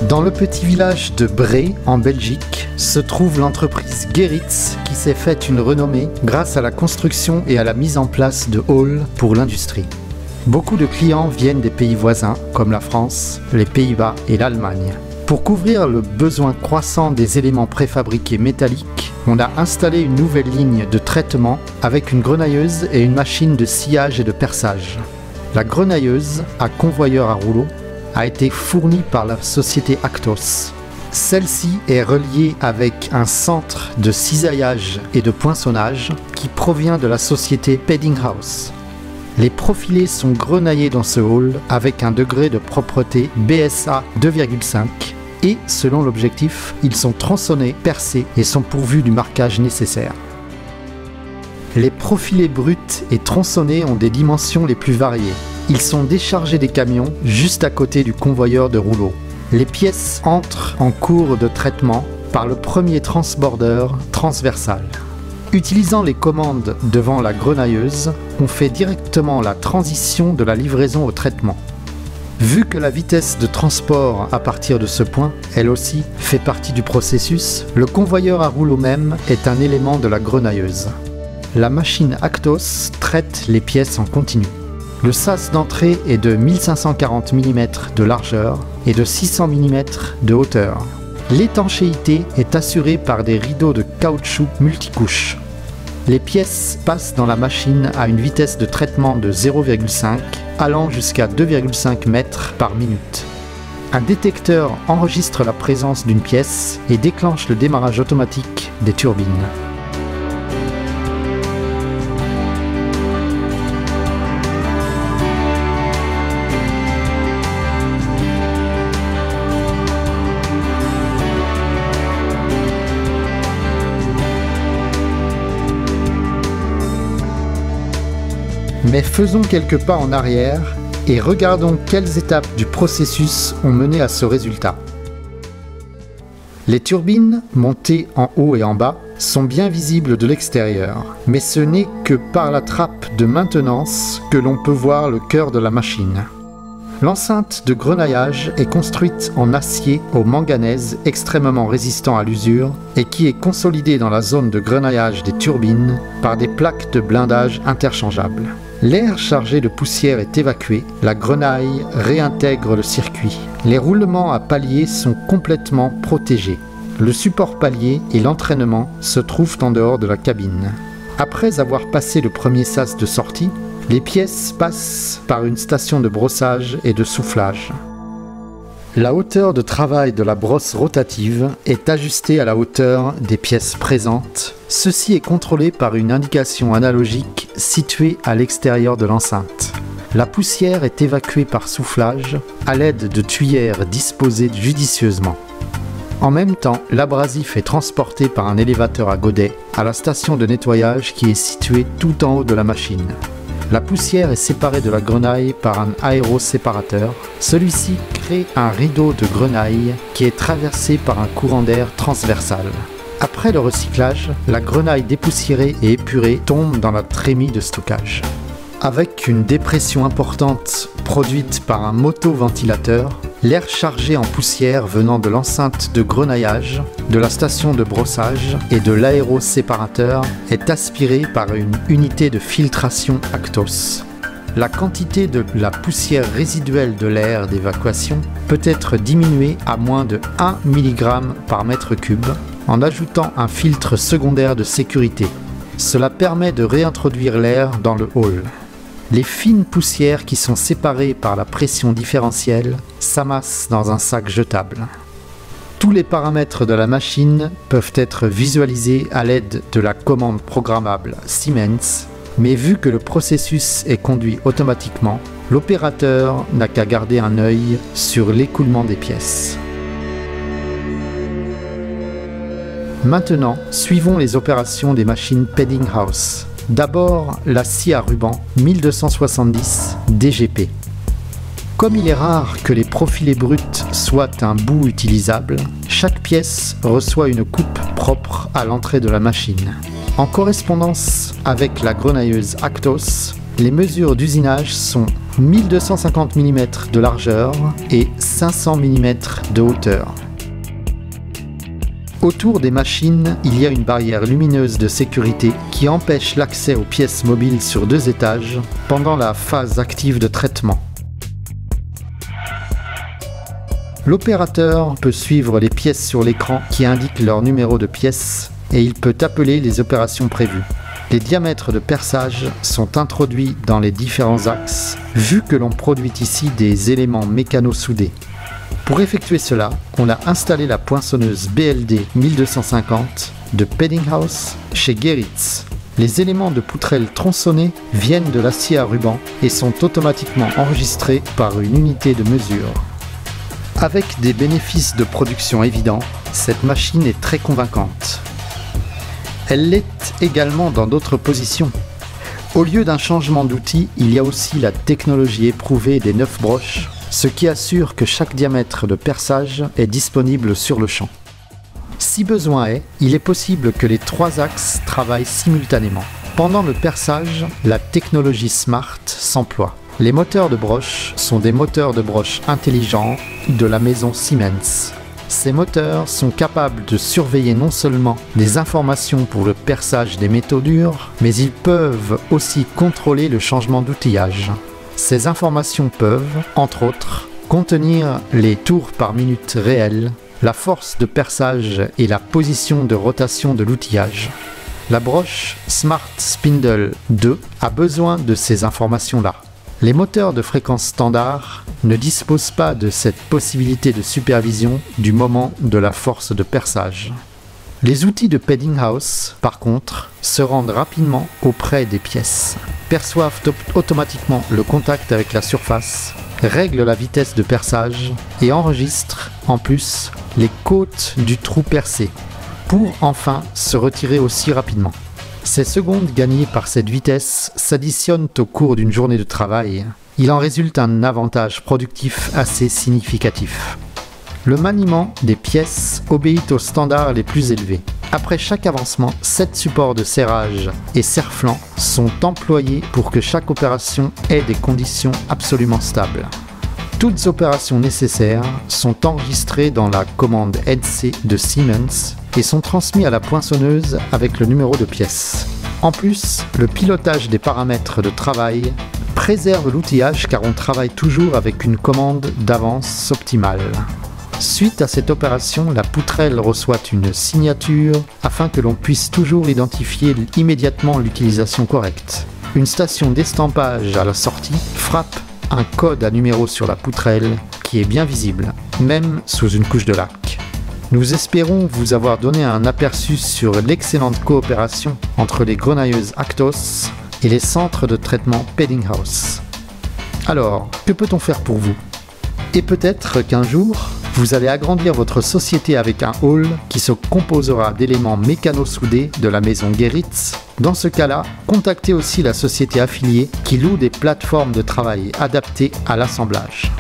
Dans le petit village de Bree, en Belgique, se trouve l'entreprise Geritz qui s'est faite une renommée grâce à la construction et à la mise en place de halls pour l'industrie. Beaucoup de clients viennent des pays voisins comme la France, les Pays-Bas et l'Allemagne. Pour couvrir le besoin croissant des éléments préfabriqués métalliques, on a installé une nouvelle ligne de traitement avec une grenailleuse et une machine de sciage et de perçage. La grenailleuse à convoyeur à rouleau a été fournie par la société Actos. Celle-ci est reliée avec un centre de cisaillage et de poinçonnage qui provient de la société Peddinghaus. Les profilés sont grenaillés dans ce hall avec un degré de propreté BSA 2,5 et, selon l'objectif, ils sont tronçonnés, percés et sont pourvus du marquage nécessaire. Les profilés bruts et tronçonnés ont des dimensions les plus variées. Ils sont déchargés des camions juste à côté du convoyeur de rouleau. Les pièces entrent en cours de traitement par le premier transborder transversal. Utilisant les commandes devant la grenailleuse, on fait directement la transition de la livraison au traitement. Vu que la vitesse de transport à partir de ce point, elle aussi, fait partie du processus, le convoyeur à rouleau même est un élément de la grenailleuse. La machine Actos traite les pièces en continu. Le sas d'entrée est de 1540 mm de largeur et de 600 mm de hauteur. L'étanchéité est assurée par des rideaux de caoutchouc multicouches. Les pièces passent dans la machine à une vitesse de traitement de 0,5 allant jusqu'à 2,5 mètres par minute. Un détecteur enregistre la présence d'une pièce et déclenche le démarrage automatique des turbines. Mais faisons quelques pas en arrière et regardons quelles étapes du processus ont mené à ce résultat. Les turbines, montées en haut et en bas, sont bien visibles de l'extérieur, mais ce n'est que par la trappe de maintenance que l'on peut voir le cœur de la machine. L'enceinte de grenaillage est construite en acier au manganèse extrêmement résistant à l'usure et qui est consolidée dans la zone de grenaillage des turbines par des plaques de blindage interchangeables. L'air chargé de poussière est évacué, la grenaille réintègre le circuit. Les roulements à palier sont complètement protégés. Le support palier et l'entraînement se trouvent en dehors de la cabine. Après avoir passé le premier sas de sortie, les pièces passent par une station de brossage et de soufflage. La hauteur de travail de la brosse rotative est ajustée à la hauteur des pièces présentes. Ceci est contrôlé par une indication analogique située à l'extérieur de l'enceinte. La poussière est évacuée par soufflage à l'aide de tuyères disposées judicieusement. En même temps, l'abrasif est transporté par un élévateur à godet à la station de nettoyage qui est située tout en haut de la machine. La poussière est séparée de la grenaille par un aéroséparateur. Celui-ci crée un rideau de grenaille qui est traversé par un courant d'air transversal. Après le recyclage, la grenaille dépoussiérée et épurée tombe dans la trémie de stockage. Avec une dépression importante produite par un motoventilateur, l'air chargé en poussière venant de l'enceinte de grenaillage, de la station de brossage et de l'aéroséparateur est aspiré par une unité de filtration Actos. La quantité de la poussière résiduelle de l'air d'évacuation peut être diminuée à moins de 1 mg par mètre cube en ajoutant un filtre secondaire de sécurité. Cela permet de réintroduire l'air dans le hall. Les fines poussières qui sont séparées par la pression différentielle s'amassent dans un sac jetable. Tous les paramètres de la machine peuvent être visualisés à l'aide de la commande programmable Siemens, mais vu que le processus est conduit automatiquement, l'opérateur n'a qu'à garder un œil sur l'écoulement des pièces. Maintenant, suivons les opérations des machines Peddinghaus. D'abord, la scie à ruban 1270 DGP. Comme il est rare que les profilés bruts soient un bout utilisable, chaque pièce reçoit une coupe propre à l'entrée de la machine. En correspondance avec la grenailleuse Actos, Les mesures d'usinage sont 1250 mm de largeur et 500 mm de hauteur. Autour des machines, il y a une barrière lumineuse de sécurité qui empêche l'accès aux pièces mobiles sur 2 étages pendant la phase active de traitement. L'opérateur peut suivre les pièces sur l'écran qui indiquent leur numéro de pièce et il peut appeler les opérations prévues. Les diamètres de perçage sont introduits dans les différents axes, vu que l'on produit ici des éléments mécano-soudés. Pour effectuer cela, on a installé la poinçonneuse BLD 1250 de Peddinghaus chez Geritz. Les éléments de poutrelle tronçonnés viennent de l'acier à ruban et sont automatiquement enregistrés par une unité de mesure. Avec des bénéfices de production évidents, cette machine est très convaincante. Elle l'est également dans d'autres positions. Au lieu d'un changement d'outil, il y a aussi la technologie éprouvée des 9 broches, ce qui assure que chaque diamètre de perçage est disponible sur le champ. Si besoin est, il est possible que les 3 axes travaillent simultanément. Pendant le perçage, la technologie Smart s'emploie. Les moteurs de broche sont des moteurs de broche intelligents de la maison Siemens. Ces moteurs sont capables de surveiller non seulement des informations pour le perçage des métaux durs, mais ils peuvent aussi contrôler le changement d'outillage. Ces informations peuvent, entre autres, contenir les tours par minute réels, la force de perçage et la position de rotation de l'outillage. La broche Smart Spindle 2 a besoin de ces informations-là. Les moteurs de fréquence standard ne disposent pas de cette possibilité de supervision du moment de la force de perçage. Les outils de Peddinghaus, par contre, se rendent rapidement auprès des pièces, perçoivent automatiquement le contact avec la surface, règlent la vitesse de perçage et enregistrent, en plus, les côtes du trou percé, pour enfin se retirer aussi rapidement. Ces secondes gagnées par cette vitesse s'additionnent au cours d'une journée de travail. Il en résulte un avantage productif assez significatif. Le maniement des pièces obéit aux standards les plus élevés. Après chaque avancement, 7 supports de serrage et serre-flancs sont employés pour que chaque opération ait des conditions absolument stables. Toutes opérations nécessaires sont enregistrées dans la commande NC de Siemens et sont transmises à la poinçonneuse avec le numéro de pièce. En plus, le pilotage des paramètres de travail préserve l'outillage car on travaille toujours avec une commande d'avance optimale. Suite à cette opération, la poutrelle reçoit une signature afin que l'on puisse toujours identifier immédiatement l'utilisation correcte. Une station d'estampage à la sortie frappe un code à numéro sur la poutrelle qui est bien visible, même sous une couche de lac. Nous espérons vous avoir donné un aperçu sur l'excellente coopération entre les grenailleuses Actos et les centres de traitement Peddinghaus. Alors, que peut-on faire pour vous? Et peut-être qu'un jour, vous allez agrandir votre société avec un hall qui se composera d'éléments mécano-soudés de la maison Geritz. Dans ce cas-là, contactez aussi la société affiliée qui loue des plateformes de travail adaptées à l'assemblage.